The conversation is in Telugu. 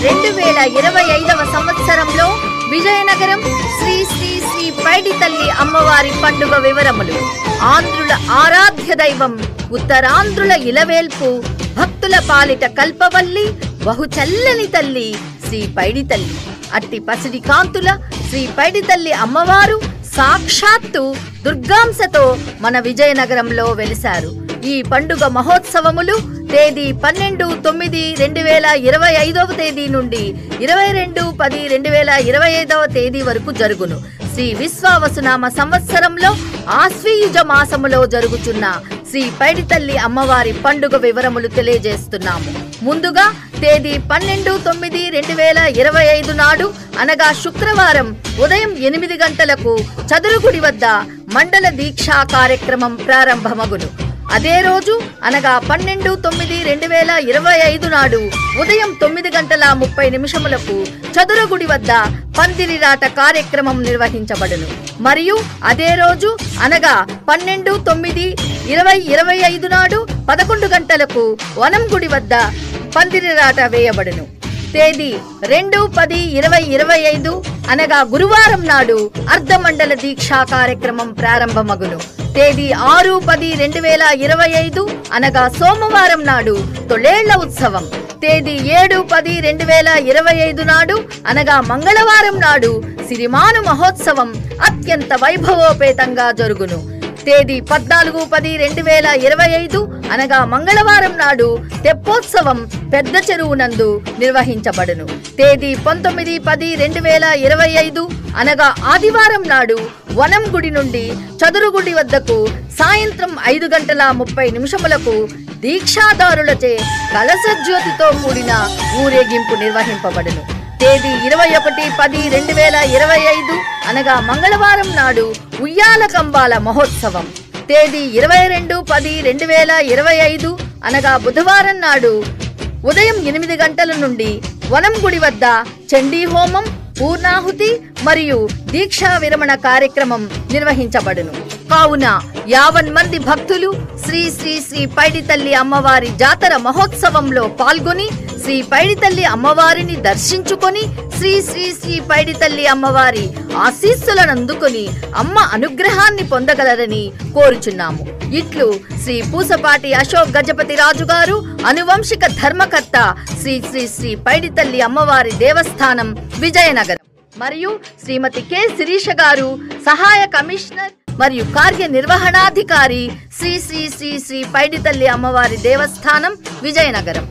2025వ సంవత్సరంలో విజయనగరం శ్రీ శ్రీ శ్రీ పైడితల్లి అమ్మవారి పండుగ వివరములు. ఆంధ్రుల ఆరాధ్య దైవం, ఉత్తరాంధ్రుల ఇలవేల్పు, భక్తుల పాలిట కల్పవల్లి, బహుచల్లని తల్లి శ్రీ పైడితల్లి. అట్టి పసిడి కాంతుల శ్రీ పైడితల్లి అమ్మవారు సాక్షాత్తు దుర్గాంశతో మన విజయనగరంలో వెలిశారు. ఈ పండుగ మహోత్సవములు తేదీ 12/9/2025 తేదీ నుండి 22/10/2025 తేదీ వరకు జరుగును. శ్రీ విశ్వావసునామ సంవత్సరంలో ఆశ్వీయుజ మాసములో జరుగుతున్న శ్రీ పైడితల్లి అమ్మవారి పండుగ వివరములు తెలియజేస్తున్నాము. ముందుగా తేదీ 12/9/2025 నాడు అనగా శుక్రవారం ఉదయం 8 గంటలకు చదురుగుడి వద్ద మండల దీక్షా కార్యక్రమం ప్రారంభమగును. అదే రోజు అనగా 12/9/2025 నాడు ఉదయం 9:30 చదురగుడి వద్ద పందిరిరాట కార్యక్రమం నిర్వహించబడును. మరియు అదే రోజు అనగా 12/9/2025 నాడు 11 గంటలకు వనం గుడి వద్ద పందిరిరాట వేయబడును. తేదీ 2/10/2025 అనగా గురువారం నాడు అర్ధమండల దీక్షా కార్యక్రమం ప్రారంభమగును. తేదీ 6/10/2025 అనగా సోమవారం నాడు తొలేళ్ల ఉత్సవం. తేదీ 7/10/2025 నాడు అనగా మంగళవారం నాడు సిరిమాను మహోత్సవం అత్యంత వైభవోపేతంగా జరుగును. తేదీ 14/10/2025 అనగా మంగళవారం నాడు తెప్పోత్సవం పెద్ద చెరువు నందు నిర్వహించబడును. తేదీ 19/10/2025 అనగా ఆదివారం నాడు వనం గుడి నుండి చదురుగుడి వద్దకు సాయంత్రం 5:30 దీక్షాదారులచే కలశజ్యోతితో కూడిన ఊరేగింపు నిర్వహింపబడును. తేదీ 21/10/2025 అనగా మంగళవారం నాడు ఉయ్యాల కంబాల మహోత్సవం. తేదీ 22/10/2025 అనగా బుధవారం నాడు ఉదయం 8 గంటల నుండి వనం గుడి వద్ద చండీ హోమం, పూర్ణాహుతి మరియు దీక్షా విరమణ కార్యక్రమం నిర్వహించబడును. కావున 50 మంది భక్తులు శ్రీ శ్రీ శ్రీ పైడితల్లి అమ్మవారి జాతర మహోత్సవంలో పాల్గొని శ్రీ పైడితల్లి అమ్మవారిని దర్శించుకొని శ్రీ శ్రీ శ్రీ పైడితల్లి అమ్మవారి ఆశీస్సులను అందుకొని అమ్మ అనుగ్రహాన్ని పొందగలరని కోరుచున్నాము. ఇట్లు శ్రీ పూసపాటి అశోక్ గజపతి రాజు గారు, అనువంశిక ధర్మకర్త, శ్రీ శ్రీ శ్రీ పైడితల్లి అమ్మవారి దేవస్థానం విజయనగరం. మరియు శ్రీమతి కె శిరీష గారు, సహాయ కమిషనర్ మరియు కార్యనిర్వహణాధికారి, శ్రీ శ్రీ శ్రీ శ్రీ పైడితల్లి అమ్మవారి దేవస్థానం విజయనగరం.